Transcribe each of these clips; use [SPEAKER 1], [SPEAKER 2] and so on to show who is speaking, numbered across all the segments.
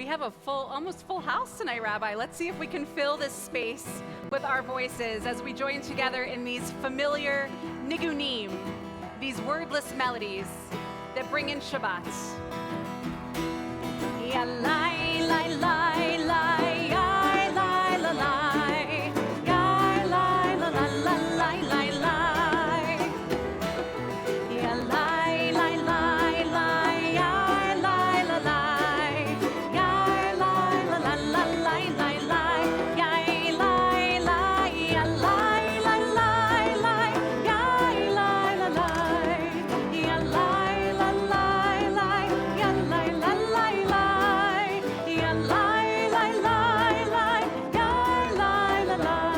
[SPEAKER 1] have a almost full house tonight, Rabbi. Let's see if we can fill this space with our voices as we join together in these familiar nigunim, these wordless melodies that bring in Shabbat. Ya lai lai lai lai ya lai la lai ya lai la la la lai lai lai ya lai lai lai lai ya lai la lai ya lai la la la lai lai lai ya lai lai ya lai lai lai lai ya lai la lai ya lai la lai lai ya lai la lai lai ya lai lai lai lai ya lai la lai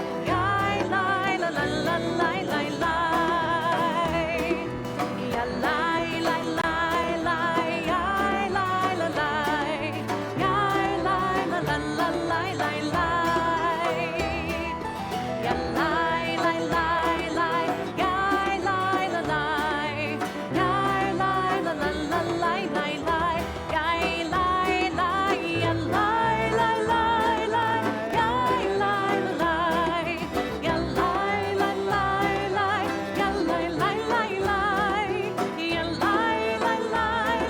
[SPEAKER 1] ya lai la la la lai lai lai ya lai lai lai lai ya lai la lai ya lai la la la lai lai lai ya lai lai lai lai ya lai la lai ya lai la la la lai lai lai ya lai lai ya lai lai lai lai ya lai la lai ya lai lai lai lai ya lai lai lai lai ya lai lai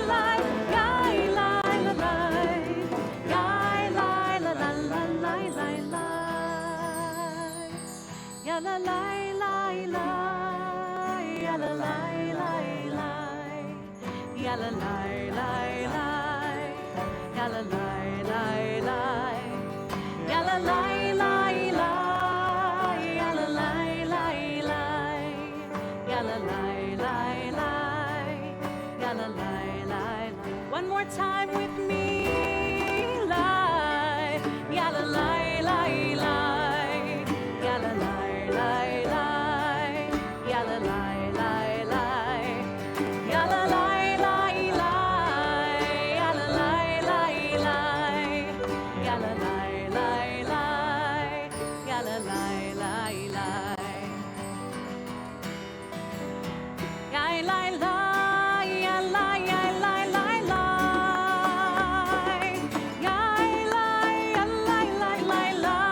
[SPEAKER 1] lai lai ya lai la lai ya lai la la la lai lai lai ya la lai lai lai ya la lai lai lai ya la lai lai lai ya la lai lai lai ya la lai lai lai ya la lai lai lai ya la lai lai lai ya la lai lai lai. One more time with me. Lai ya la lai lai lai ya la lai lai lai ya la lai lai lai ya la lai lai lai ya la lai lai lai ya la lai lai lai ya la lai lai lai ya lai lai ya lai ya lai lai lai ya lai ya lai lai lai lai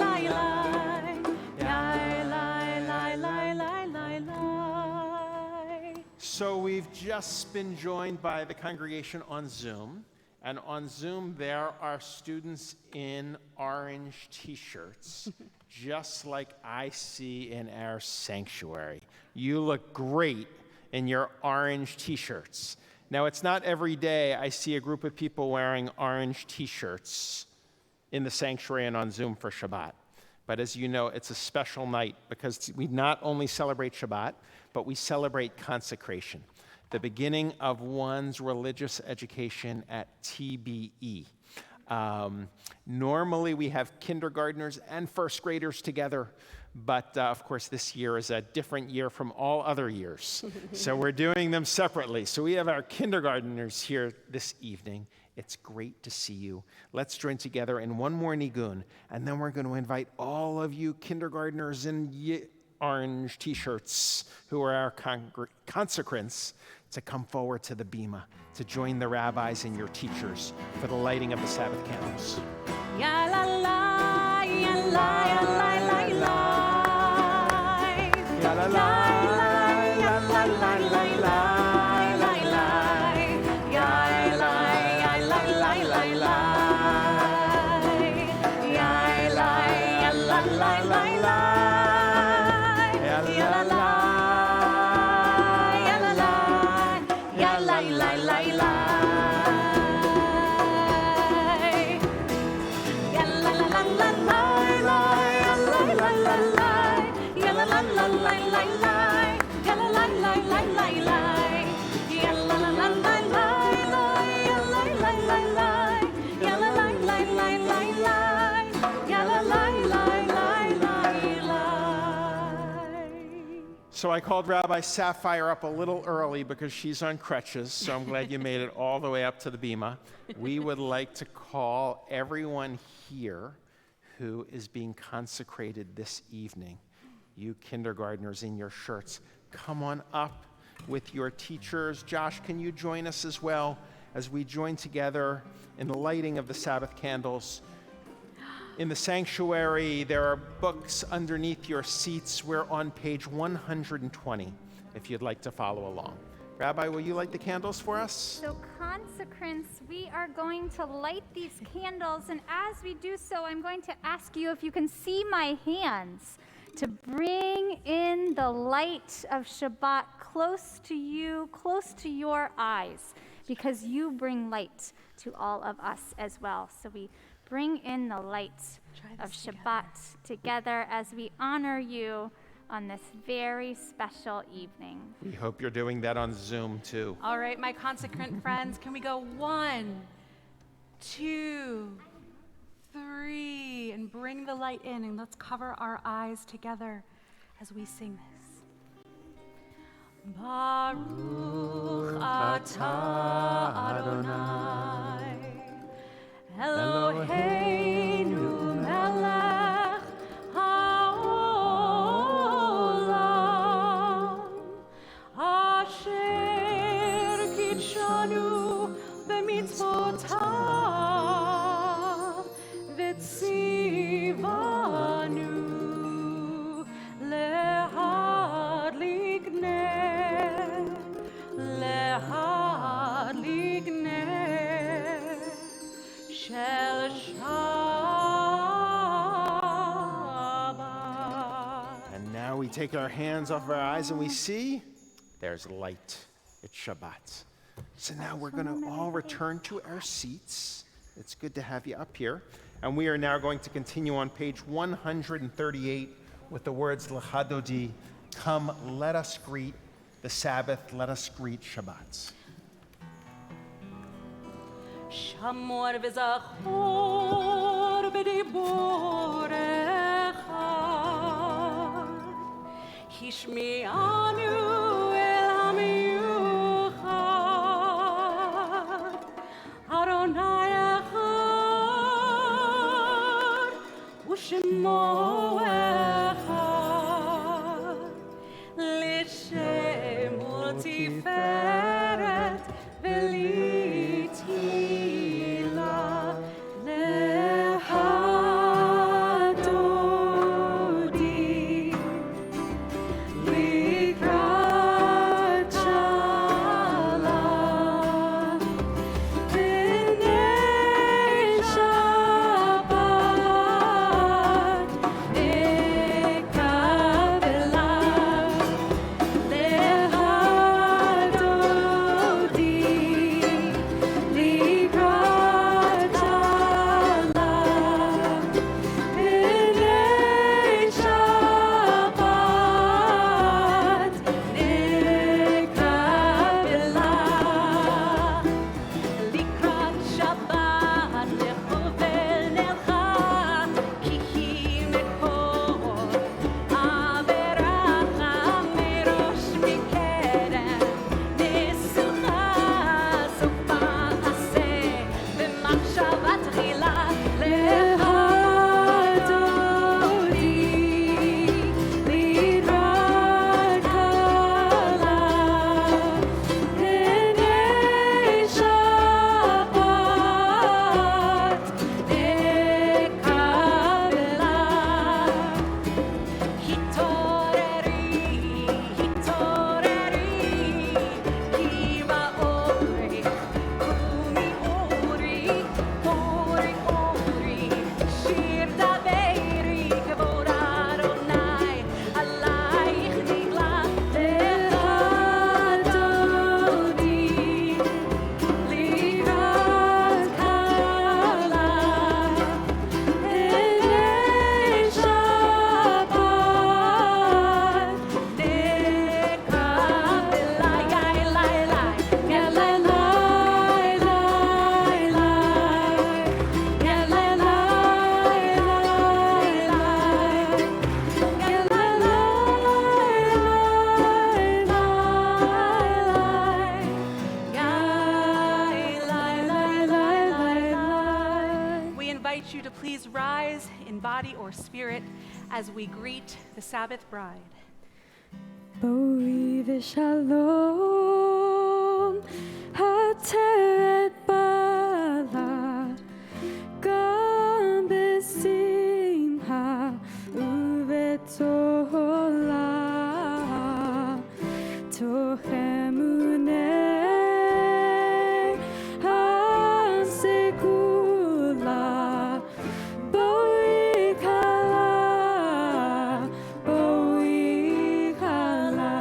[SPEAKER 1] lai lai ya lai lai lai lai lai lai.
[SPEAKER 2] So we've just been joined by the congregation on Zoom. And on Zoom, there are students in orange t-shirts, just like I see in our sanctuary. You look great in your orange t-shirts. Now, it's not every day I see a group of people wearing orange t-shirts in the sanctuary and on Zoom for Shabbat. But as you know, it's a special night because we not only celebrate Shabbat, but we celebrate consecration, the beginning of one's religious education at TBE. Normally, we have kindergartners and first graders together, but of course, this year is a different year from all other years. So we're doing them separately. So we have our kindergartners here this evening. It's great to see you. Let's join together in one more nigun, and then we're going to invite all of you kindergartners in orange t-shirts who are our consecrants to come forward to the bima, to join the rabbis and your teachers for the lighting of the Sabbath candles.
[SPEAKER 1] Ya la la, ya la, ya la, la, la.
[SPEAKER 2] Ya la la,
[SPEAKER 1] ya la, la, la, la, la, la. Ya la, ya la, la, la, la. Ya la, ya la, la, la, la. Ya la la, ya la la, ya la, la, la, la. Ya la la la la la la, ya la la la la, ya la la la la la la, ya la la la la la la, ya la la la la la la, ya la la la la, ya la la la la la la, ya la la la la la.
[SPEAKER 2] So I called Rabbi Sapphire up a little early because she's on crutches, so I'm glad you made it all the way up to the bima. We would like to call everyone here who is being consecrated this evening. You kindergartners in your shirts, come on up with your teachers. Josh, can you join us as well? as we join together in the lighting of the Sabbath candles. In the sanctuary, there are books underneath your seats. We're on page 120, if you'd like to follow along. Rabbi, will you light the candles for us?
[SPEAKER 3] So consecrants, we are going to light these candles, and as we do so, I'm going to ask you if you can see my hands to bring in the light of Shabbat close to you, close to your eyes, because you bring light to all of us as well. So we bring in the light of Shabbat together as we honor you on this very special evening.
[SPEAKER 2] We hope you're doing that on Zoom too.
[SPEAKER 1] All right, my consecrant friends, can we go 1, 2, 3, and bring the light in, and let's cover our eyes together as we sing this. Baruch atah Adonai, Eloheinu melech haolam, asher kitshanu b'mitzvotav v'tzivanu lehadlik ner shel Shabbat.
[SPEAKER 2] And now we take our hands off our eyes and we see there's light. It's Shabbat. So now we're going to all return to our seats. It's good to have you up here. And we are now going to continue on page 138 with the words L'chadodi, come, let us greet the Sabbath, let us greet Shabbat.
[SPEAKER 1] Shamor v'zachor b'diborecha, hishmi'anu el ha'miyuchad, Adonai echad, u'shemo echad, l'shem u'tiferet v'litila lehadodi, likrat shalom, b'nei Shabbat, nekabelah, lehadodi, likrat shalom, b'nei Shabbat, nekabelah. לקראת שבת לכוון אלך, כי היא מקור עבירך מראש מקדם, ניסוך סוף מעשה ומחשבה תחילה, להדודי לקראת קלה, בני שבת נקבלה. התעוררי, התעוררי, כי באורך קומי אורי, אורי, אורי, שיר דברי כבוד אדוני, עלייך נגלה, להדודי לקראת קלה, בני שבת We invite you to please rise in body or spirit as we greet the Sabbath bride.
[SPEAKER 4] בואי ושלום hateret bala gam besimha uvetola tohemune hansekula boikala boikala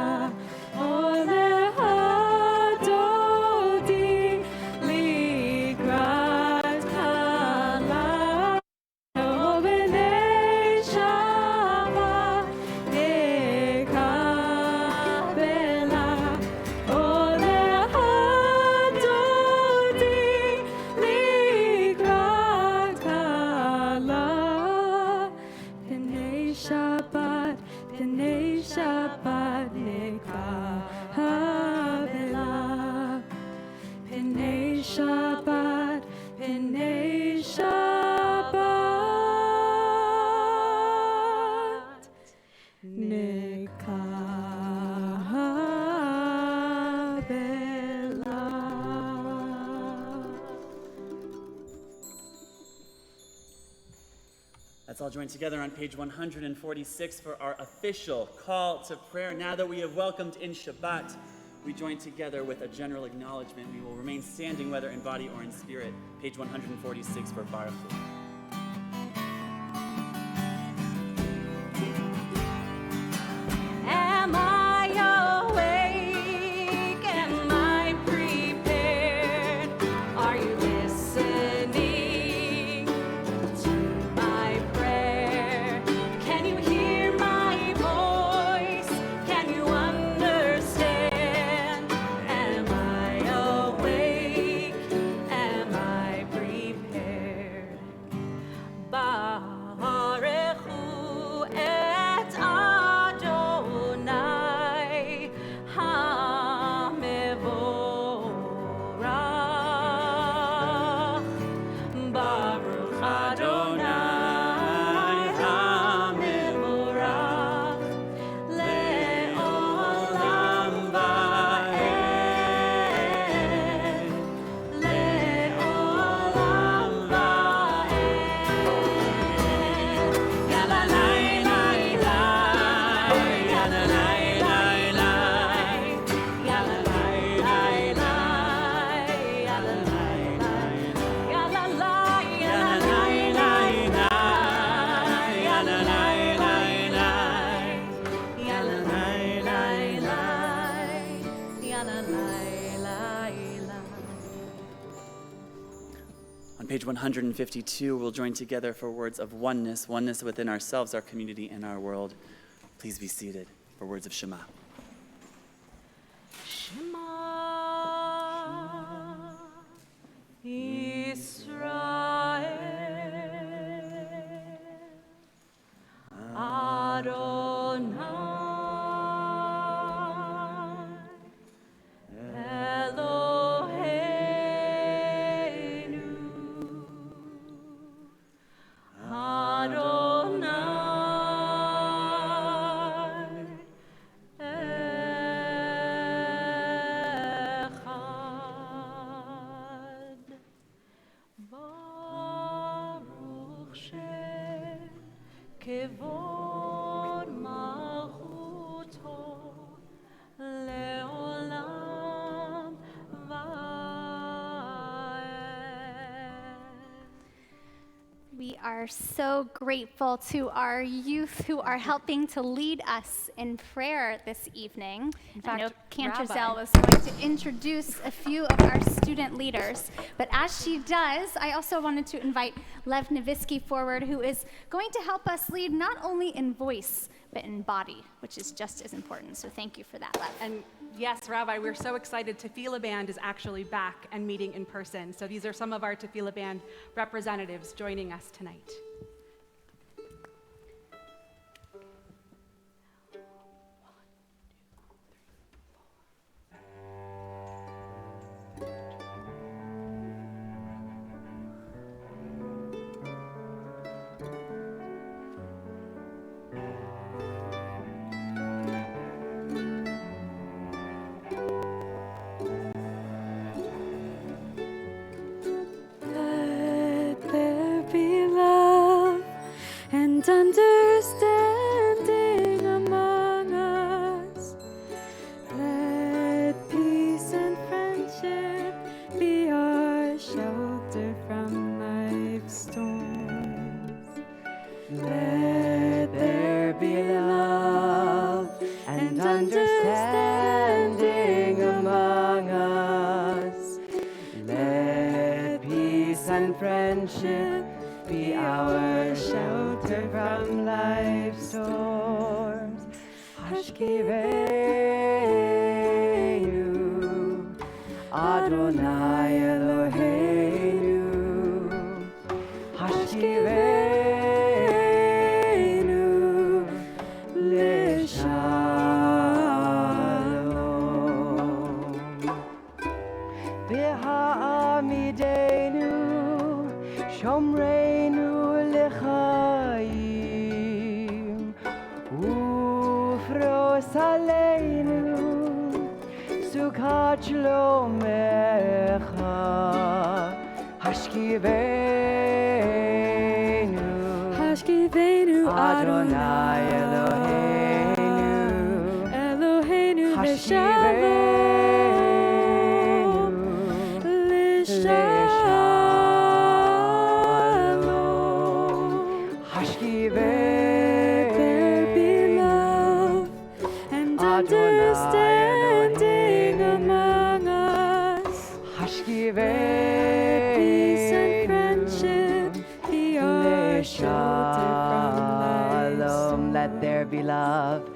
[SPEAKER 4] ole hadodi ligrat kala obene shama ekabela ole hadodi ligrat kala Pene Shabbat nekabela Pene Shabbat nekabela.
[SPEAKER 5] Let's all join together on page 146 for our official call to prayer. Now that we have welcomed in Shabbat, we join together with a general acknowledgement. We will remain standing whether in body or in spirit. Page 146 for Baruch Hu.
[SPEAKER 1] Am I awake? Am I prepared? Are you listening to my prayer? Can you hear my voice? Can you understand? Am I awake? Am I prepared? Baruch Hu et Adonai HaMevorach. Baruch Adonai HaMevorach le'olam va'ed. Le'olam va'ed. Yalla lai lai lai. Yalla lai lai lai. Yalla lai lai lai. Yalla lai lai. Yalla lai. Yalla lai lai lai. Yalla lai lai lai. Yalla lai lai lai. Yalla lai lai lai.
[SPEAKER 5] On page 152, we'll join together for words of oneness within ourselves, our community, and our world. Please be seated for words of Shema.
[SPEAKER 1] Shema Yisrael Adonai Eloheinu Adonai Echad. Baruch Shem Kevod Malchuto Leolam Va'ed.
[SPEAKER 3] We are so grateful to our youth who are helping to lead us in prayer this evening. I know
[SPEAKER 1] fact,
[SPEAKER 3] Cantor
[SPEAKER 1] Rabbi-
[SPEAKER 3] was going to introduce a few of our student leaders, but as she does, I also wanted to invite Lev Novisky forward, who is going to help us lead not only in voice, but in body, which is just as important. So thank you for that, Lev.
[SPEAKER 6] And yes, Rabbi, we're so excited. Tefillah Band is actually back and meeting in person. So these are some of our Tefillah Band representatives joining us tonight.
[SPEAKER 4] and understanding among us. Let peace and friendship be our shelter from life's storms. Let there be love and understanding among us. Let peace and friendship be our shelter from life's storms. Hashkiveinu, Adonai Eloheinu. Hashkiveinu, Lishalom. V'ha'amideinu, Shomreinu l'chaim, ufros aleinu, Sukkot shlomecha, Hashkiveinu, Adonai Eloheinu, Hashkiveinu,
[SPEAKER 1] Understanding among us. Let peace and friendship be our shelter from life's.
[SPEAKER 4] Let there be love.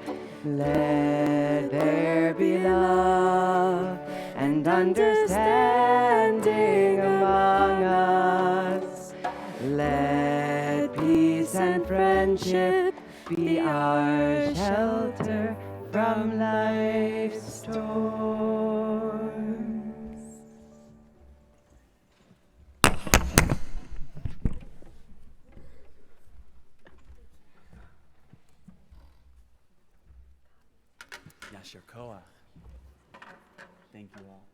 [SPEAKER 4] Let there be love and understanding among us. Let peace and friendship be our shelter from life's storms.
[SPEAKER 5] Yasher Koach. Thank you all.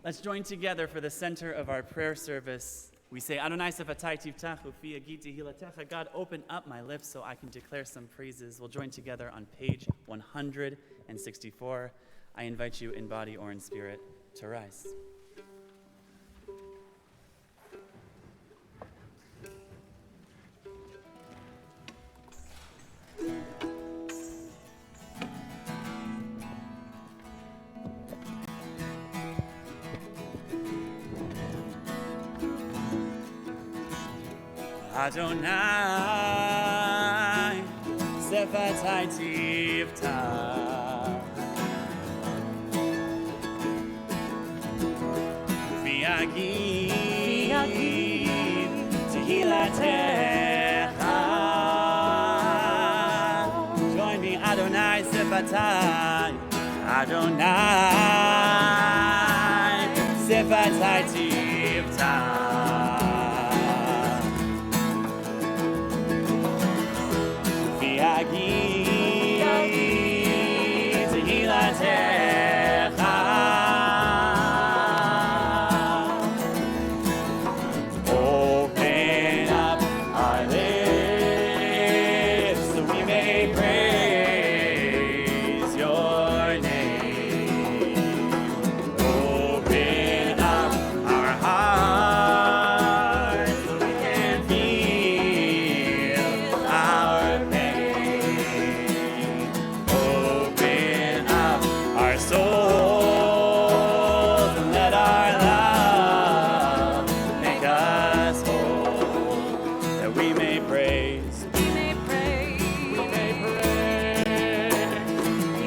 [SPEAKER 5] Let's join together for the center of our prayer service. We say, Adonai sefatai tivtach ufi agiti hilatecha. God, open up my lips so I can declare some praises. We'll join together on page 164. I invite you in body or in spirit to rise. Adonai, sefatai tivtach, v'yagid tehilatecha. Join me, Adonai, sefatai, Adonai, sefatai tivtach. Open up our lips so we may praise your name. Open up our hearts so we can feel our pain. Open up our souls and let our love make us whole, that we may praise, we may praise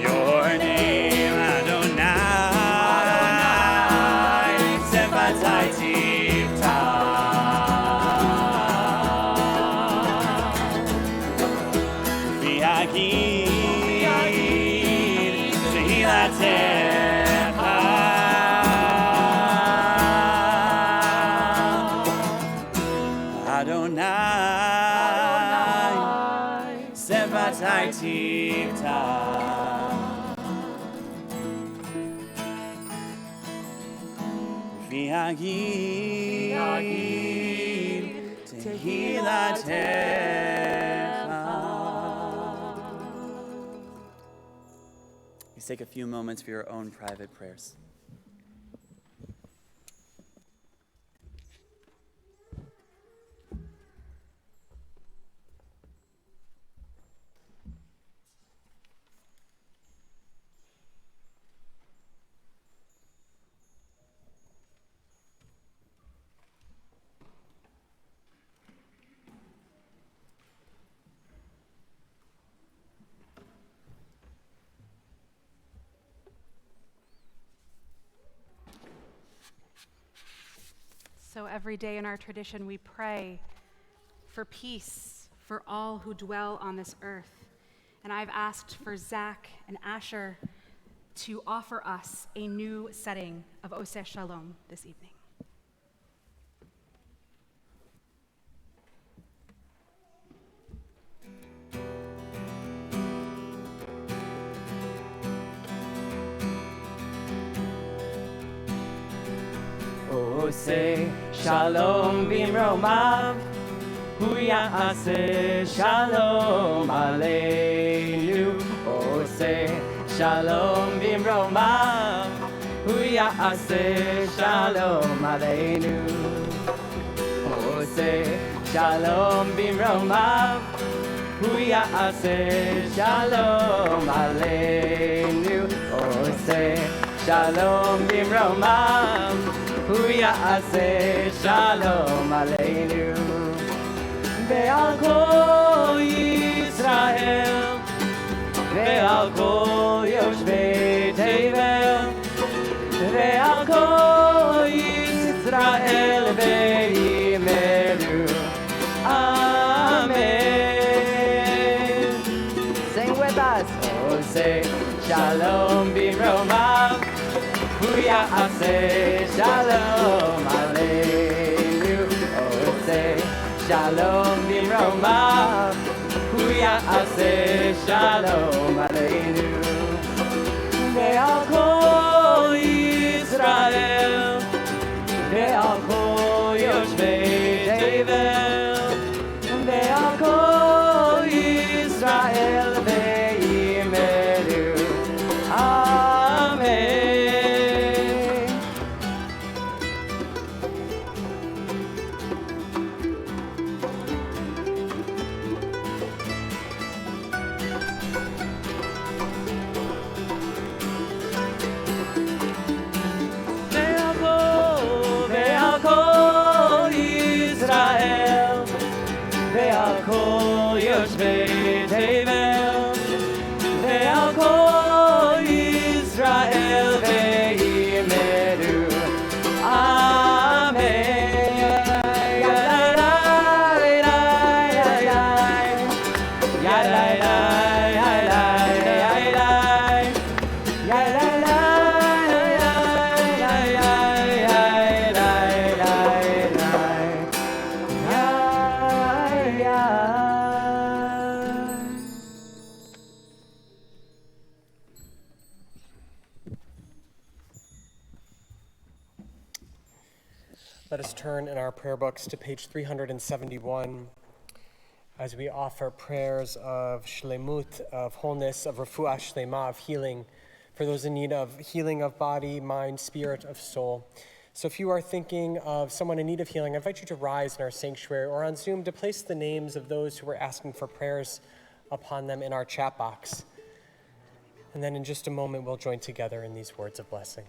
[SPEAKER 5] your name, Adonai, sefatai tivtach, v'yagid tehilatecha. Adonai, sefatai tivtach, v'yagid tehilatecha. Please take a few moments for your own private prayers.
[SPEAKER 6] So every day in our tradition, we pray for peace for all who dwell on this earth. And I've asked for Zach and Asher to offer us a new setting of Oseh Shalom this evening.
[SPEAKER 4] Oseh Shalom bimromav, Hu ya'aseh Shalom aleinu. Oseh Shalom bimromav, Hu ya'aseh Shalom aleinu. Oseh Shalom bimromav, Hu ya'aseh Shalom aleinu. Oseh Shalom bimromav, Hu ya'aseh Shalom aleinu. Ve'al kol Yisrael, ve'al kol yoshvei tevel, ve'al kol Yisrael ve'yimeru. Amen. Sing with us. Oseh Shalom bimromav, Hu ya'aseh Shalom aleinu. Oseh Shalom bimromav, Hu ya'aseh Shalom aleinu. Ve'al kol Yisrael, ve'al kol yoshvei tevel, ve'al kol Yisrael ve'yimeru. Amen. Ve'al kol Yisrael, ve'al kol yoshvei tevel, ve'al kol Yisrael ve'yimeru. Amen.
[SPEAKER 7] Let us turn in our prayer books to page 371 as we offer prayers of shlemut, of wholeness, of refuah shlema, of healing, for those in need of healing of body, mind, spirit, of soul. So if you are thinking of someone in need of healing, I invite you to rise in our sanctuary or on Zoom to place the names of those who are asking for prayers upon them in our chat box. And then in just a moment, we'll join together in these words of blessing.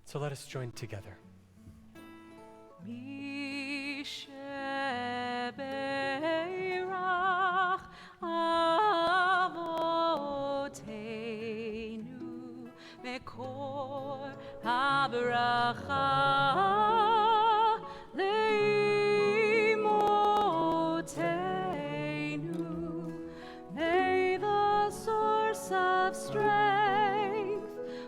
[SPEAKER 7] So let us join together.
[SPEAKER 6] Mishebeirach avoteinu mekor habracha leimotenu. May the source of strength,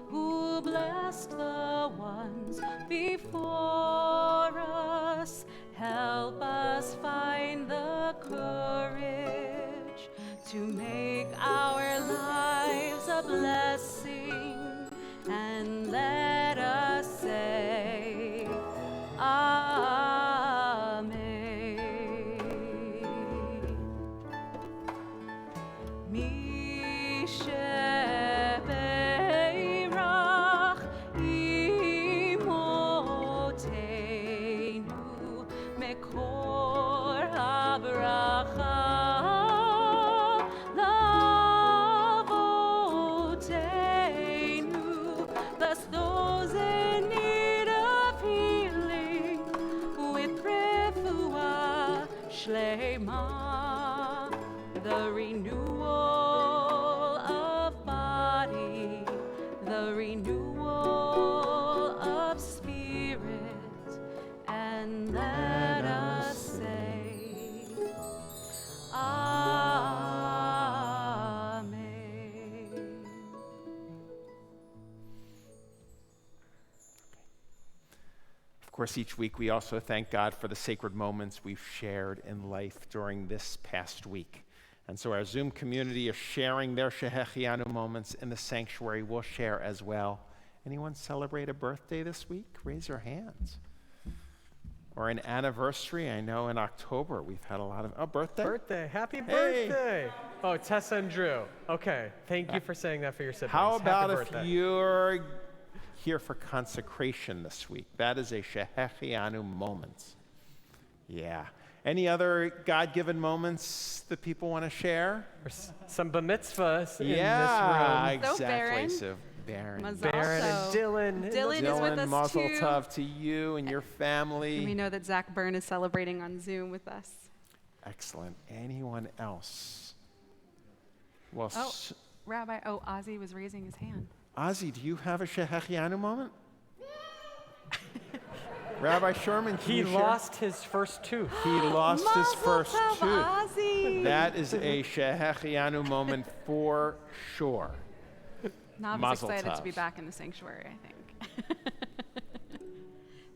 [SPEAKER 6] who blessed the ones before us, help us find the courage Shlema, the renewal of body, the renewal of spirit, and let us say, Amen.
[SPEAKER 2] Of course, each week we also thank God for the sacred moments we've shared in life during this past week. And so our Zoom community is sharing their Shehechianu moments in the sanctuary. We'll share as well. Anyone celebrate a birthday this week? Raise your hands. Or an anniversary. I know in October we've had a lot of, birthday?
[SPEAKER 7] Birthday. Happy
[SPEAKER 2] Hey.
[SPEAKER 7] birthday. Oh, Tessa and Drew. Okay. Thank you for saying that for your siblings.
[SPEAKER 2] How about
[SPEAKER 7] Happy
[SPEAKER 2] if
[SPEAKER 7] birthday.
[SPEAKER 2] you're here for consecration this week? That is a Shehechianu moment. Yeah. Any other God-given moments that people want to share?
[SPEAKER 7] Some bar mitzvahs in
[SPEAKER 2] Yeah,
[SPEAKER 7] this room.
[SPEAKER 6] So
[SPEAKER 2] exactly.
[SPEAKER 6] Baron.
[SPEAKER 2] So Baron.
[SPEAKER 6] Mazal
[SPEAKER 7] Baron and
[SPEAKER 6] tov.
[SPEAKER 7] Dylan.
[SPEAKER 6] Dylan is with
[SPEAKER 2] Dylan,
[SPEAKER 6] us
[SPEAKER 2] Mazel
[SPEAKER 6] too.
[SPEAKER 2] tov to you and your
[SPEAKER 6] And we
[SPEAKER 2] family.
[SPEAKER 6] know that Zach Byrne is celebrating on Zoom with us.
[SPEAKER 2] Excellent. Anyone else? Well,
[SPEAKER 6] Oh, Rabbi, Ozzy was raising his hand.
[SPEAKER 2] Ozzy, do you have a Shehechianu moment? Rabbi Sherman, can
[SPEAKER 7] He
[SPEAKER 2] you share?
[SPEAKER 7] lost his first tooth.
[SPEAKER 2] He lost his
[SPEAKER 6] Mazel
[SPEAKER 2] first
[SPEAKER 6] tov,
[SPEAKER 2] tooth.
[SPEAKER 6] Ozzy.
[SPEAKER 2] That is a Shehechianu moment for sure.
[SPEAKER 6] Nava's
[SPEAKER 2] Mazel
[SPEAKER 6] excited to
[SPEAKER 2] tov.
[SPEAKER 6] be back in the sanctuary, I think.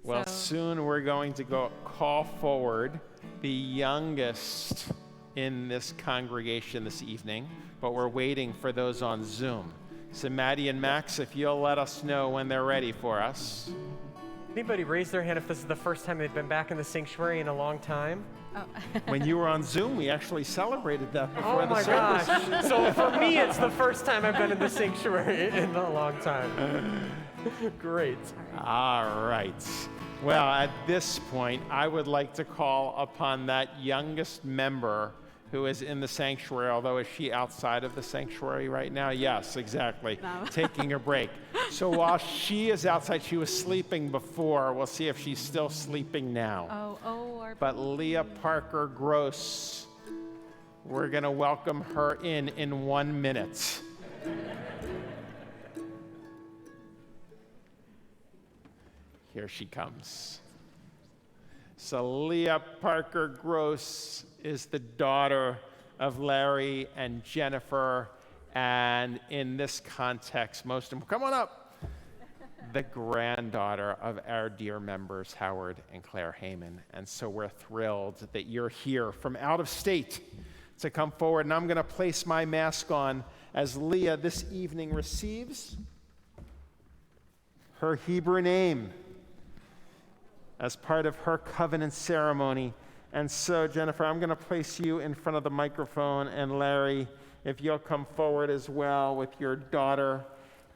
[SPEAKER 2] Well,
[SPEAKER 6] So-
[SPEAKER 2] soon we're going to call forward the youngest in this congregation this evening, but we're waiting for those on Zoom. So Maddie and Max, if you'll let us know when they're ready for us.
[SPEAKER 7] Anybody raise their hand if this is the first time they've been back in the sanctuary in a long time?
[SPEAKER 2] When you were on Zoom, we actually celebrated that before
[SPEAKER 7] Oh
[SPEAKER 2] the
[SPEAKER 7] my
[SPEAKER 2] service.
[SPEAKER 7] gosh. So for me, it's the first time I've been in the sanctuary in a long time. Great.
[SPEAKER 2] All right. Well, at this point, I would like to call upon that youngest member who is in the sanctuary, although is she outside of the sanctuary right now? Yes, exactly.
[SPEAKER 6] No.
[SPEAKER 2] Taking a break. So while she is outside, she was sleeping before. We'll see if she's still sleeping now.
[SPEAKER 6] Our
[SPEAKER 2] But Leah Parker Gross, we're going to welcome her in 1 minute. Here she comes. So Leah Parker Gross is the daughter of Larry and Jennifer, and in this context, come on up, the granddaughter of our dear members, Howard and Claire Heyman. And so we're thrilled that you're here from out of state to come forward. And I'm going to place my mask on as Leah this evening receives her Hebrew name as part of her covenant ceremony. And so, Jennifer, I'm going to place you in front of the microphone, and Larry, if you'll come forward as well with your daughter.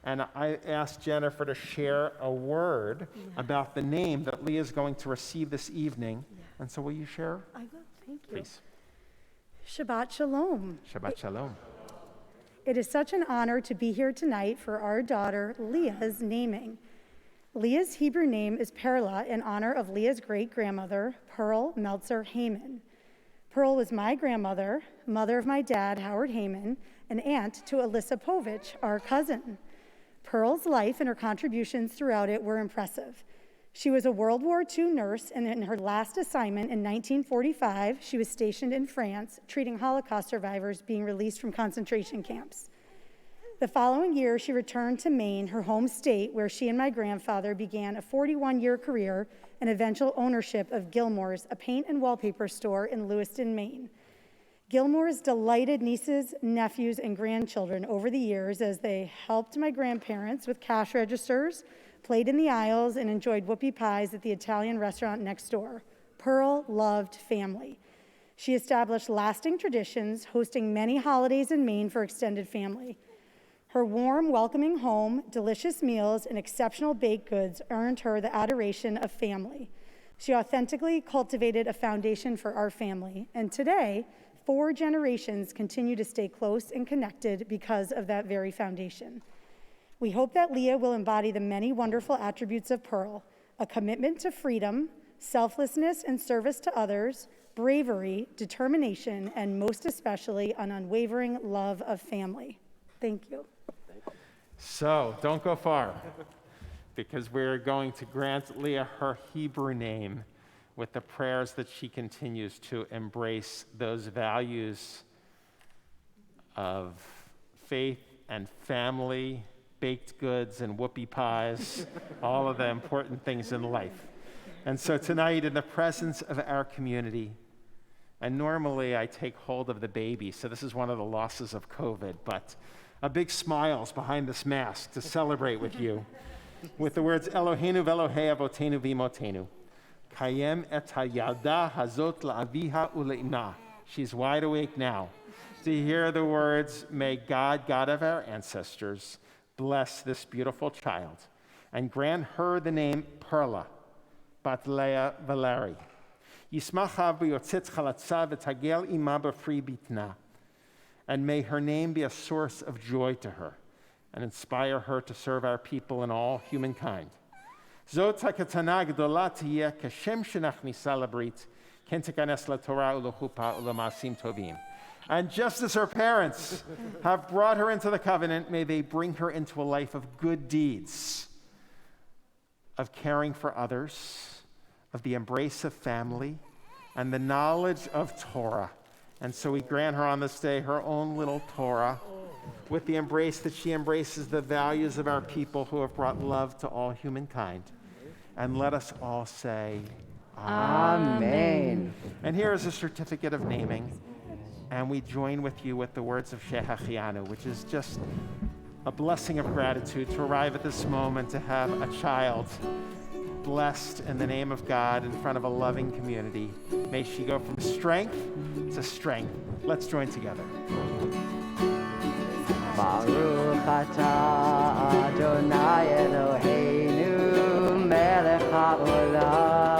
[SPEAKER 2] And I asked Jennifer to share a word about the name that Leah is going to receive this evening. And so will you share,
[SPEAKER 8] I will, thank you.
[SPEAKER 2] please?
[SPEAKER 8] Shabbat Shalom.
[SPEAKER 2] Shabbat Shalom.
[SPEAKER 8] It is such an honor to be here tonight for our daughter Leah's naming. Leah's Hebrew name is Perla in honor of Leah's great-grandmother, Pearl Meltzer Heyman. Pearl was my grandmother, mother of my dad, Howard Heyman, and aunt to Alyssa Povich, our cousin. Pearl's life and her contributions throughout it were impressive. She was a World War II nurse, and in her last assignment in 1945, she was stationed in France, treating Holocaust survivors being released from concentration camps. The following year, she returned to Maine, her home state, where she and my grandfather began a 41-year career and eventual ownership of Gilmore's, a paint and wallpaper store in Lewiston, Maine. Gilmore's delighted nieces, nephews, and grandchildren over the years as they helped my grandparents with cash registers, played in the aisles, and enjoyed whoopie pies at the Italian restaurant next door. Pearl loved family. She established lasting traditions, hosting many holidays in Maine for extended family. Her warm, welcoming home, delicious meals, and exceptional baked goods earned her the adoration of family. She authentically cultivated a foundation for our family, and today, 4 generations continue to stay close and connected because of that very foundation. We hope that Leah will embody the many wonderful attributes of Pearl: a commitment to freedom, selflessness, and service to others, bravery, determination, and most especially an unwavering love of family. Thank you.
[SPEAKER 2] So don't go far, because we're going to grant Leah her Hebrew name with the prayers that she continues to embrace those values of faith and family, baked goods and whoopie pies, all of the important things in life. And so tonight, in the presence of our community, and normally I take hold of the baby, so this is one of the losses of COVID, but a big smile's behind this mask to celebrate with you, with the words Eloheinu v'Elohei avotenu v'imotenu, kayem et hayalda hazot la'aviha ule'imna. She's wide awake now to hear the words, may God, God of our ancestors, bless this beautiful child and grant her the name Perla, bat Leah Valeri. Yismacha v'yotzitz chalatza v'tagel ima b'fri bitna. And may her name be a source of joy to her and inspire her to serve our people and all humankind. Zot hakatana gdola tiyeh kashem shenachni labrit ken tikanes laTorah u'lechuppah u'lema'asim tovim. And just as her parents have brought her into the covenant, may they bring her into a life of good deeds, of caring for others, of the embrace of family, and the knowledge of Torah. And so we grant her on this day her own little Torah, with the embrace that she embraces the values of our people who have brought love to all humankind. And let us all say,
[SPEAKER 4] Amen.
[SPEAKER 2] And here is a certificate of naming. And we join with you with the words of Shehachianu, which is just a blessing of gratitude to arrive at this moment, to have a child blessed in the name of God in front of a loving community. May she go from strength to strength. Let's join together.
[SPEAKER 4] Baruch atah Adonai Eloheinu melech haolam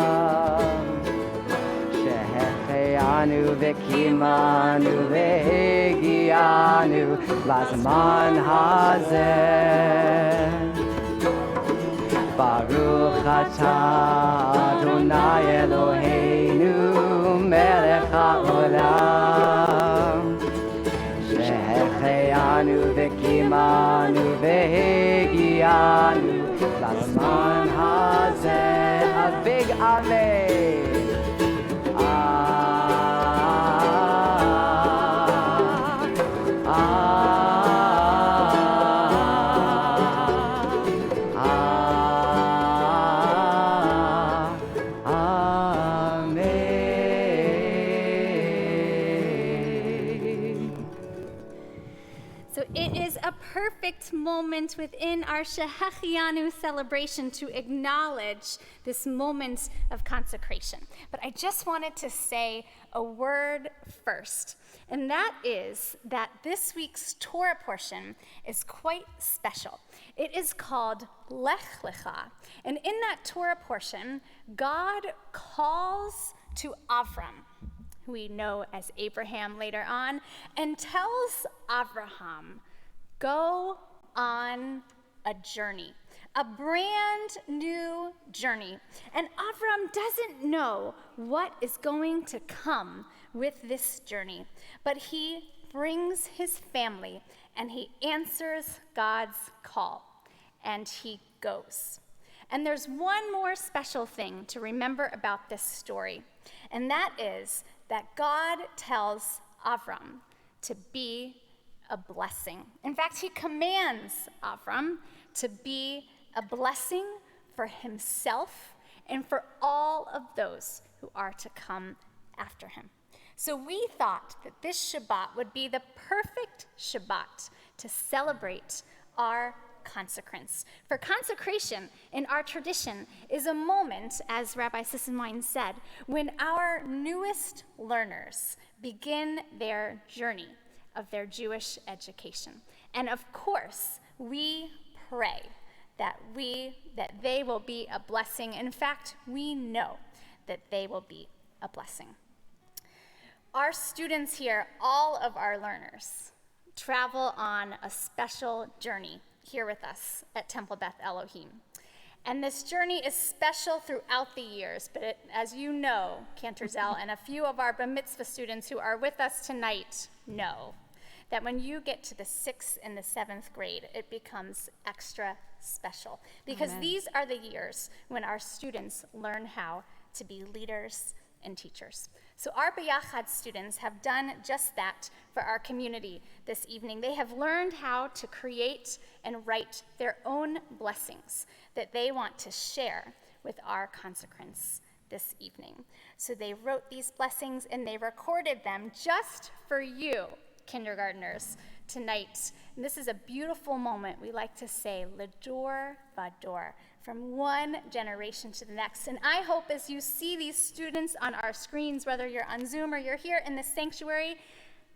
[SPEAKER 4] שהחיינו וקיימנו והגיענו לזמן הזה. Baruch atah Adonai Eloheinu melech haolam שהחיינו וקיימנו והגיענו לזמן הזה. A big amen.
[SPEAKER 3] Perfect moment within our Shehachianu celebration to acknowledge this moment of consecration. But I just wanted to say a word first, and that is that this week's Torah portion is quite special. It is called Lech Lecha, and in that Torah portion, God calls to Avram, who we know as Abraham later on, and tells Abraham, go on a journey, a brand new journey. And Avram doesn't know what is going to come with this journey, but he brings his family and he answers God's call and he goes. And there's one more special thing to remember about this story, and that is that God tells Avram to be a blessing. In fact, he commands Avram to be a blessing for himself and for all of those who are to come after him. So we thought that this Shabbat would be the perfect Shabbat to celebrate our consecrants. For consecration in our tradition is a moment, as Rabbi Sissenwein said, when our newest learners begin their journey of their Jewish education. And of course, we pray that they will be a blessing. In fact, we know that they will be a blessing. Our students here, all of our learners, travel on a special journey here with us at Temple Beth Elohim.
[SPEAKER 9] And this journey is special throughout the years, but as you know, Cantor Zell and a few of our Bar Mitzvah students who are with us tonight know that when you get to the 6th and the 7th grade, it becomes extra special. Because these are the years when our students learn how to be leaders and teachers. So our B'Yachad students have done just that for our community this evening. They have learned how to create and write their own blessings that they want to share with our consecrants this evening. So they wrote these blessings and they recorded them just for you, kindergartners, tonight. And this is a beautiful moment. We like to say, Ledor Vador, from one generation to the next. And I hope as you see these students on our screens, whether you're on Zoom or you're here in the sanctuary,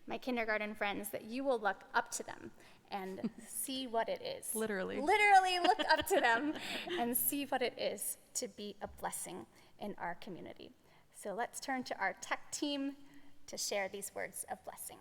[SPEAKER 9] my kindergarten friends, that you will look up to them and see what it is.
[SPEAKER 6] Literally.
[SPEAKER 9] Literally look up to them and see what it is to be a blessing in our community. So let's turn to our tech team to share these words of blessing.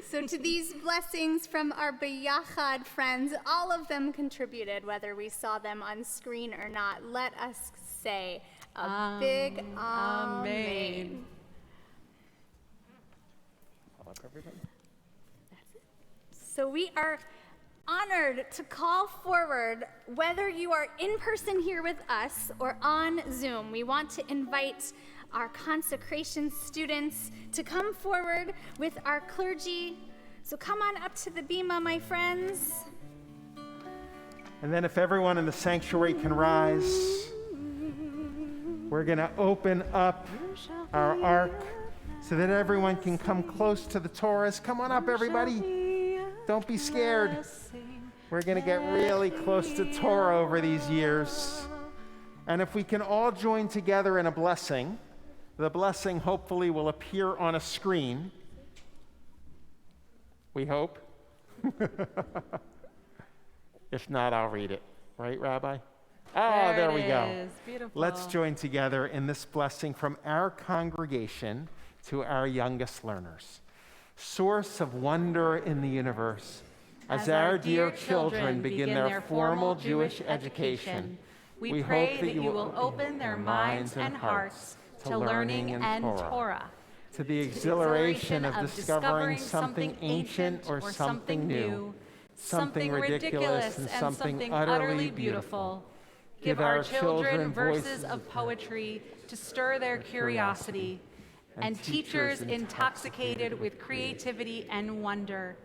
[SPEAKER 9] So to these blessings from our B'Yachad friends, all of them contributed, whether we saw them on screen or not. Let us say a big amen. So we are honored to call forward, whether you are in person here with us or on Zoom. We want to invite our consecration students to come forward with our clergy. So come on up to the bima, my friends.
[SPEAKER 2] And then if everyone in the sanctuary can rise, we're going to open up our ark so that everyone can come close to the Torahs. Come on up, everybody. Don't be scared. We're going to get really close to Torah over these years. And if we can all join together in a blessing, the blessing hopefully will appear on a screen. We hope. If not, I'll read it. Right, Rabbi? Ah, there we go.
[SPEAKER 6] Beautiful.
[SPEAKER 2] Let's join together in this blessing from our congregation to our youngest learners. Source of wonder in the universe, as our dear children begin their formal Jewish education, we hope that you will open their minds and hearts to learning and Torah, to the exhilaration of discovering something ancient or something new, something ridiculous and something utterly beautiful.
[SPEAKER 6] Give our children verses of poetry to stir their curiosity, and teachers intoxicated with creativity and wonder.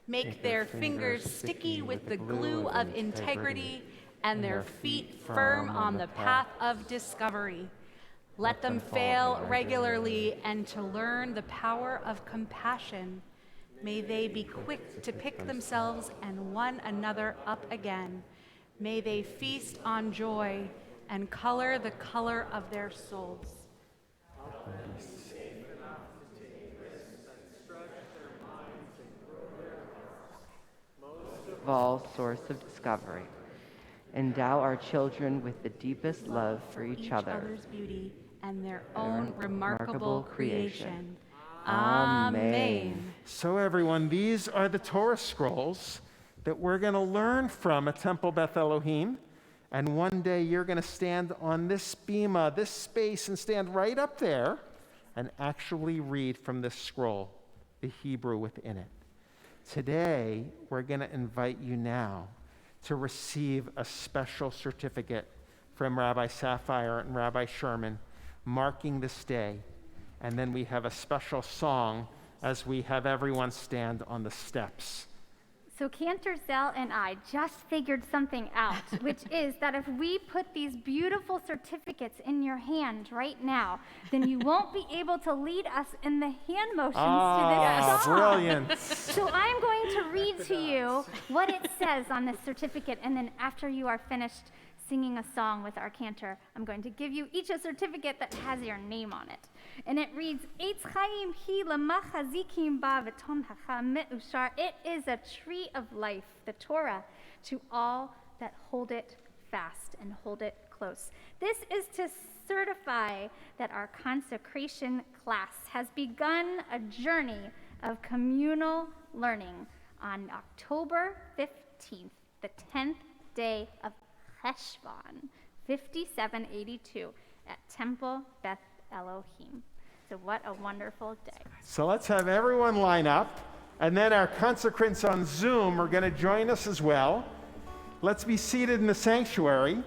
[SPEAKER 6] Make their fingers sticky with the glue of integrity and their feet firm on the path of discovery. Let them fail regularly and to learn the power of compassion. May they be quick to pick themselves and one another up again. May they feast on joy and color the color of their souls.
[SPEAKER 4] Of all source of discovery, endow our children with the deepest love for each other,
[SPEAKER 6] Other's beauty and their own remarkable creation.
[SPEAKER 4] Amen.
[SPEAKER 6] Amen.
[SPEAKER 2] So everyone, these are the Torah scrolls that we're going to learn from at Temple Beth Elohim. And one day you're going to stand on this bima, this space, and stand right up there and actually read from this scroll, the Hebrew within it. Today, we're going to invite you now to receive a special certificate from Rabbi Sapphire and Rabbi Sherman, marking this day. And then we have a special song as we have everyone stand on the steps
[SPEAKER 3] So Cantor Zell and I just figured something out, which is that if we put these beautiful certificates in your hand right now, then you won't be able to lead us in the hand motions to this song.
[SPEAKER 2] Brilliant.
[SPEAKER 3] So I'm going to read to you what it says on this certificate, and then after you are finished singing a song with our cantor, I'm going to give you each a certificate that has your name on it. And it reads, Eitz Chaim hi lamachazikim ba v'ton hacham me'ushar. It is a tree of life, the Torah, to all that hold it fast and hold it close. This is to certify that our consecration class has begun a journey of communal learning on October 15th, the 10th day of Cheshvan, 5782, at Temple Beth Elohim. So what a wonderful day.
[SPEAKER 2] So let's have everyone line up, and then our consecrants on Zoom are going to join us as well. Let's be seated in the sanctuary.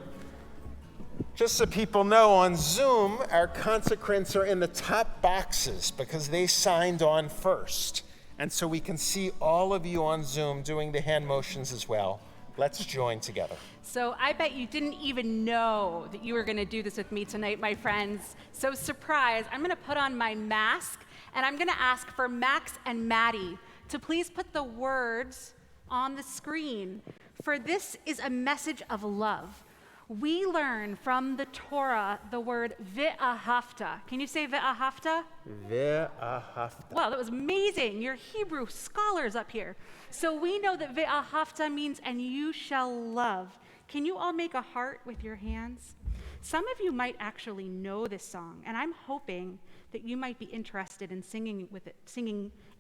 [SPEAKER 2] Just so people know, on Zoom, our consecrants are in the top boxes because they signed on first. And so we can see all of you on Zoom doing the hand motions as well. Let's join together.
[SPEAKER 6] So I bet you didn't even know that you were going to do this with me tonight, my friends. So surprise, I'm going to put on my mask, and I'm going to ask for Max and Maddie to please put the words on the screen. For this is a message of love. We learn from the Torah the word ve'ahavta. Can you say ve'ahavta?
[SPEAKER 2] Ve'ahavta.
[SPEAKER 6] Wow, that was amazing. You're Hebrew scholars up here. So we know that ve'ahavta means, and you shall love. Can you all make a heart with your hands? Some of you might actually know this song, and I'm hoping that you might be interested in singing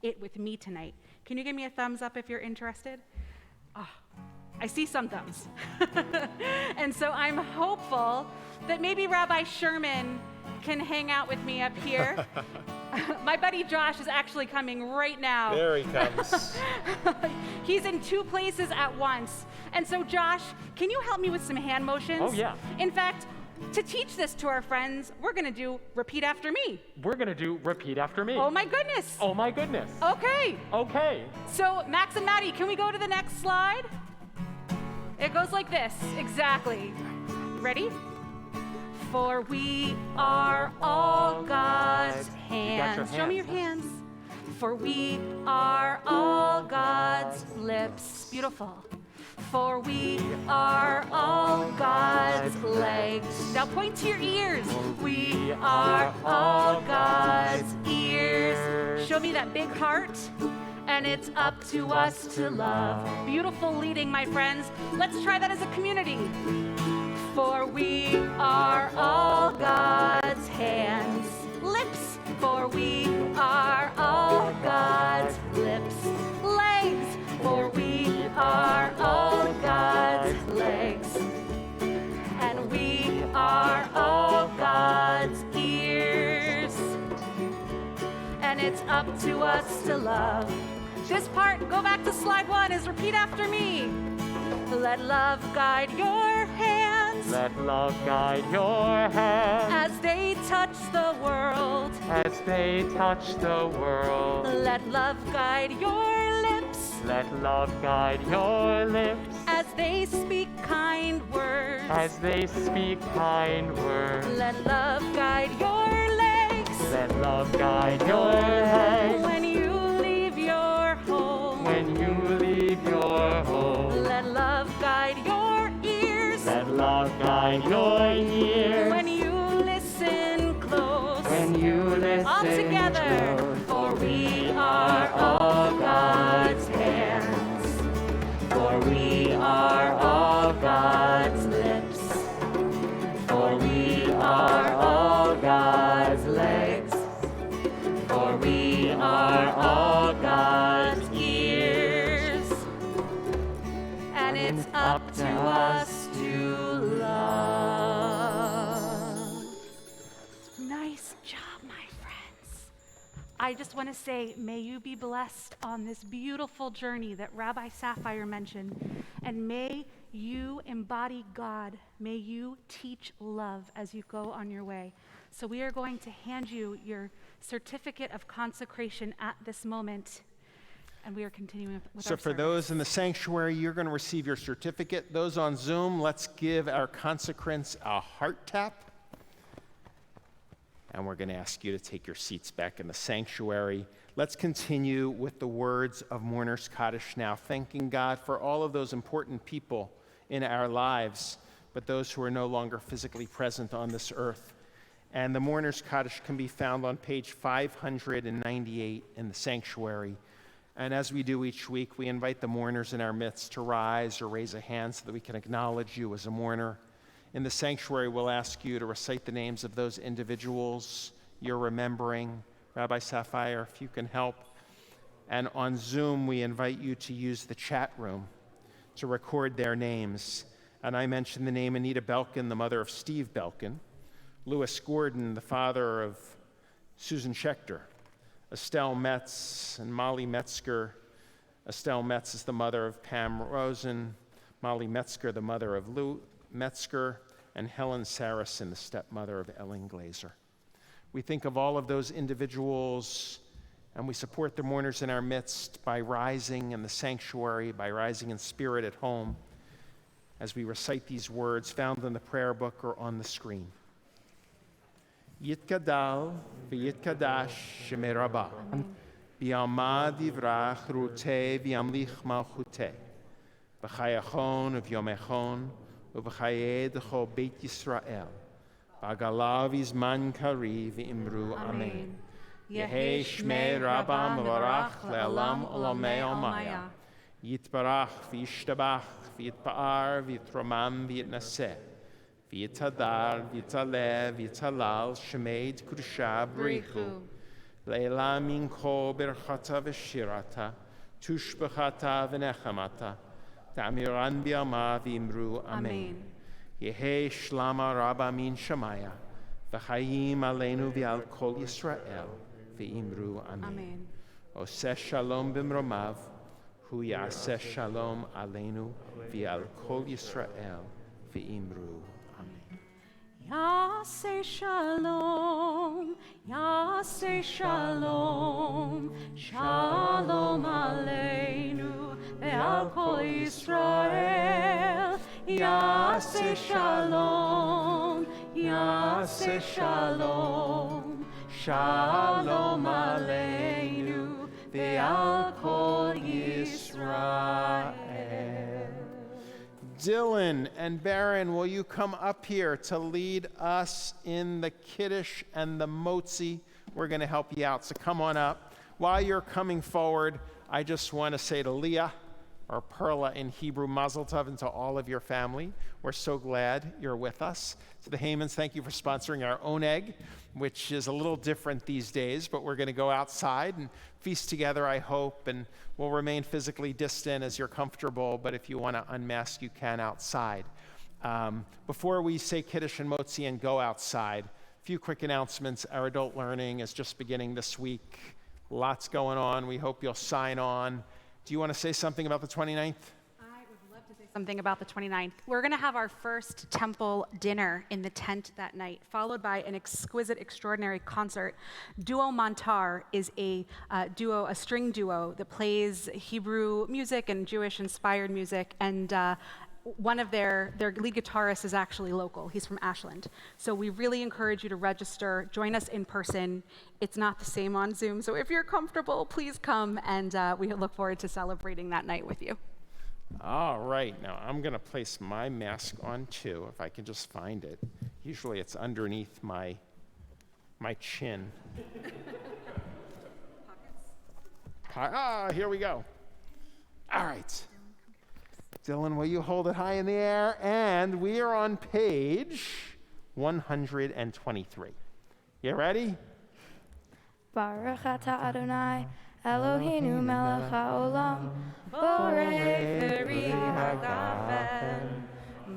[SPEAKER 6] it with me tonight. Can you give me a thumbs up if you're interested? Oh, I see some thumbs. And so I'm hopeful that maybe Rabbi Sherman can hang out with me up here. My buddy Josh is actually coming right now.
[SPEAKER 2] There he comes.
[SPEAKER 6] He's in two places at once. And so Josh, can you help me with some hand motions?
[SPEAKER 10] Oh, yeah.
[SPEAKER 6] In fact, to teach this to our friends, we're going to do repeat after me.
[SPEAKER 10] We're going to do repeat after me.
[SPEAKER 6] Oh my goodness.
[SPEAKER 10] Oh my goodness.
[SPEAKER 6] Okay.
[SPEAKER 10] Okay.
[SPEAKER 6] So Max and Maddie, can we go to the next slide? It goes like this, exactly. Ready? For we are all God's hands. Show me your hands. For we are all God's lips. Beautiful. For we are all God's legs. Now point to your ears. We are all God's ears. Show me that big heart. And it's up to us to love. Beautiful leading, my friends. Let's try that as a community. For we are all God's hands. Lips. For we are all God's lips. Legs. For we are all God's legs. And we are all God's ears. And it's up to us to love. This part, go back to slide 1, is repeat after me. Let love guide your hands.
[SPEAKER 10] Let love guide your hands.
[SPEAKER 6] As they touch the world.
[SPEAKER 10] As they touch the world.
[SPEAKER 6] Let love guide your lips.
[SPEAKER 10] Let love guide your lips.
[SPEAKER 6] As they speak kind words.
[SPEAKER 10] As they speak kind words.
[SPEAKER 6] Let love guide your legs.
[SPEAKER 10] Let love guide your legs.
[SPEAKER 6] When you leave your home.
[SPEAKER 10] When you leave your home.
[SPEAKER 6] Let love guide your ears.
[SPEAKER 10] Let love guide your ears.
[SPEAKER 6] When you listen close.
[SPEAKER 10] When you listen
[SPEAKER 6] all together.
[SPEAKER 10] close.
[SPEAKER 6] For we are all God's hands. For we are all God's lips. For we are all God's legs. For we are all God's ears. And it's up to us to love. Nice job, my friends. I just want to say, may you be blessed on this beautiful journey that Rabbi Sapphire mentioned. And may you embody God. May you teach love as you go on your way. So we are going to hand you your certificate of consecration at this moment. And we are continuing with
[SPEAKER 2] So
[SPEAKER 6] our
[SPEAKER 2] for
[SPEAKER 6] service.
[SPEAKER 2] those in the sanctuary, you're going to receive your certificate. Those on Zoom, let's give our consecrants a heart tap. And we're going to ask you to take your seats back in the sanctuary. Let's continue with the words of Mourner's Kaddish now, thanking God for all of those important people in our lives, but those who are no longer physically present on this earth. And the Mourner's Kaddish can be found on page 598 in the sanctuary. And as we do each week, we invite the mourners in our midst to rise or raise a hand so that we can acknowledge you as a mourner. In the sanctuary, we'll ask you to recite the names of those individuals you're remembering. Rabbi Sapphire, if you can help. And on Zoom, we invite you to use the chat room to record their names. And I mentioned the name Anita Belkin, the mother of Steve Belkin, Louis Gordon, the father of Susan Schechter, Estelle Metz and Molly Metzger. Estelle Metz is the mother of Pam Rosen, Molly Metzger, the mother of Lou Metzger, and Helen Saracen, the stepmother of Ellen Glazer. We think of all of those individuals, and we support the mourners in our midst by rising in the sanctuary, by rising in spirit at home, as we recite these words found in the prayer book or on the screen. Yitkadal v'yitkadash shemei Rabbah, v'yamad yivrach ruteh v'yamlich malchuteh, v'chayachon v'yomechon, v'chayed d'cho Beit Yisrael, v'agalav izman kari v'imru amen. Yehi shmei Rabbah mevarach le'olam olamei omaya. Yitbarach v'yishtabach v'yitpa'ar v'yitromam v'yitnaseh. V'yitadar v'yitaleh v'yitalal shemeid kudusha b'richu. Le'ela minko berchata v'shirata. Tushbechata v'nechamata. Ta'miran b'yama v'imru amen. Yehi shlama Rabba min Shemaya. V'chayim aleinu v'al kol Yisrael. V'imru amen. Oseh shalom b'mromav. Hu ya'aseh shalom aleinu v'al kol Yisrael. V'imru amen.
[SPEAKER 1] Yaseh shalom, Yaseh shalom, shalom aleinu ve'al kol Yisrael. Yaseh shalom, Yaseh shalom, shalom aleinu ve'al kol Yisrael.
[SPEAKER 2] Dylan and Baron, will you come up here to lead us in the Kiddush and the Motzi? We're going to help you out, so come on up. While you're coming forward, I just want to say to Leah, or Perla in Hebrew, Mazel Tov, and to all of your family. We're so glad you're with us. To the Haymans, thank you for sponsoring our own egg, which is a little different these days, but we're going to go outside and feast together, I hope, and we'll remain physically distant as you're comfortable, but if you want to unmask, you can outside. Before we say Kiddush and Motzi and go outside, a few quick announcements. Our adult learning is just beginning this week. Lots going on. We hope you'll sign on. Do you want to say something about the 29th?
[SPEAKER 6] I would love to say something about the 29th. We're going to have our first temple dinner in the tent that night, followed by an exquisite, extraordinary concert. Duo Montar is a string duo that plays Hebrew music and Jewish-inspired music, and one of their lead guitarists is actually local. He's from Ashland. So we really encourage you to register, join us in person. It's not the same on Zoom, so if you're comfortable, please come, and we look forward to celebrating that night with you.
[SPEAKER 2] All right, now I'm going to place my mask on too, if I can just find it. Usually it's underneath my chin. Here we go. All right. Dylan, will you hold it high in the air? And we are on page 123. You ready?
[SPEAKER 11] Baruch atah Adonai, Eloheinu melech haolam, borei peri hagafen.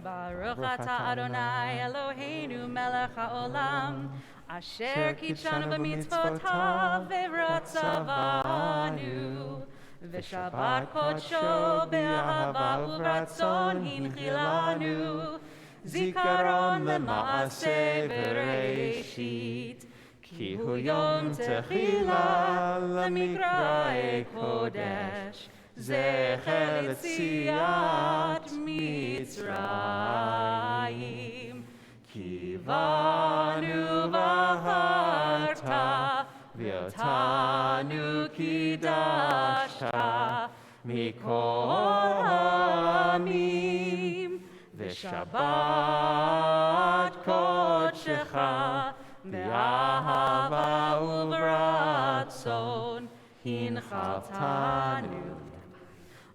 [SPEAKER 1] Baruch atah Adonai Eloheinu melech haolam, asher kitshanu b'mitzvotav v'ratzavanu. V'shabbat kodsho be'ahava u'ratzon hinchilanu, zikaron lema'aseh bereshit,
[SPEAKER 2] כי הוא יום תחילה למקראי קודש, זכר ליציאת מצרים. כי בנו בחרת, ואותנו קידשת, מכל העמים, ושבת קודשך, באהבה וברצון, הנחלתנו.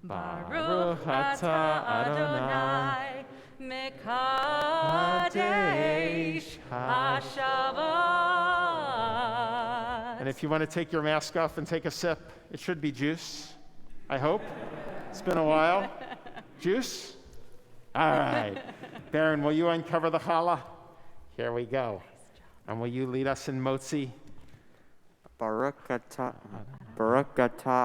[SPEAKER 2] ברוך אתה אדוני, מקדש השבת. And if you want to take your mask off and take a sip, it should be juice, I hope. It's been a while. Juice? All right. Baron, will you uncover the challah? Here we go. And will you lead us in motzi?
[SPEAKER 12] Baruch atah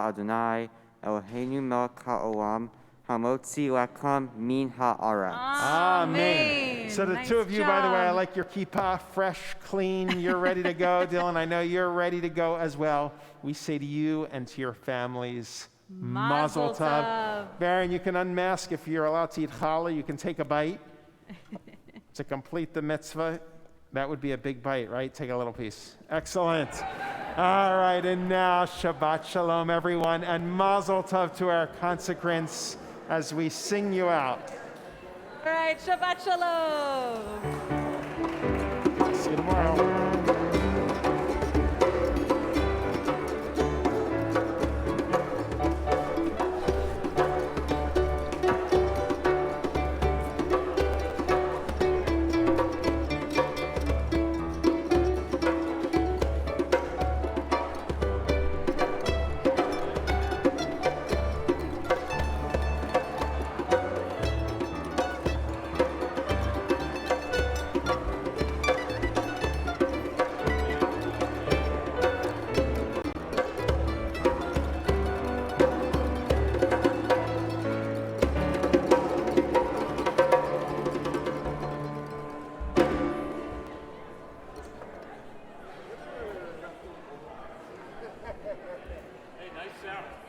[SPEAKER 12] Adonai Eloheinu melech haolam hamotzi lekam min haaretz.
[SPEAKER 2] Amen. So the
[SPEAKER 6] Nice
[SPEAKER 2] two of you, by the way, I
[SPEAKER 6] job.
[SPEAKER 2] like your kippah, fresh, clean. You're ready to go. Dylan, I know you're ready to go as well. We say to you and to your families, Mazel Tov. Baron, you can unmask if you're allowed to eat challah. You can take a bite to complete the mitzvah. That would be a big bite, right? Take a little piece. Excellent. All right, and now Shabbat Shalom, everyone, and Mazel Tov to our consecrants as we sing you out.
[SPEAKER 6] All right, Shabbat Shalom.
[SPEAKER 2] See you tomorrow.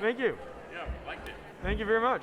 [SPEAKER 13] Thank you. Yeah, liked it. Thank you very much.